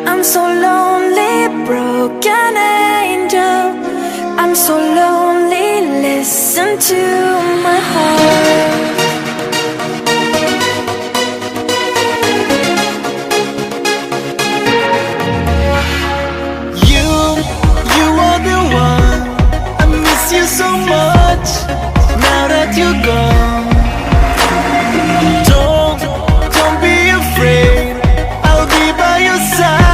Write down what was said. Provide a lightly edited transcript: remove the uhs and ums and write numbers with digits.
I'm so lonely, broken angel. I'm so lonely, listen to my heart. You are the one. I miss you so much now that you're gone. Don't be afraid, I'll be by your side.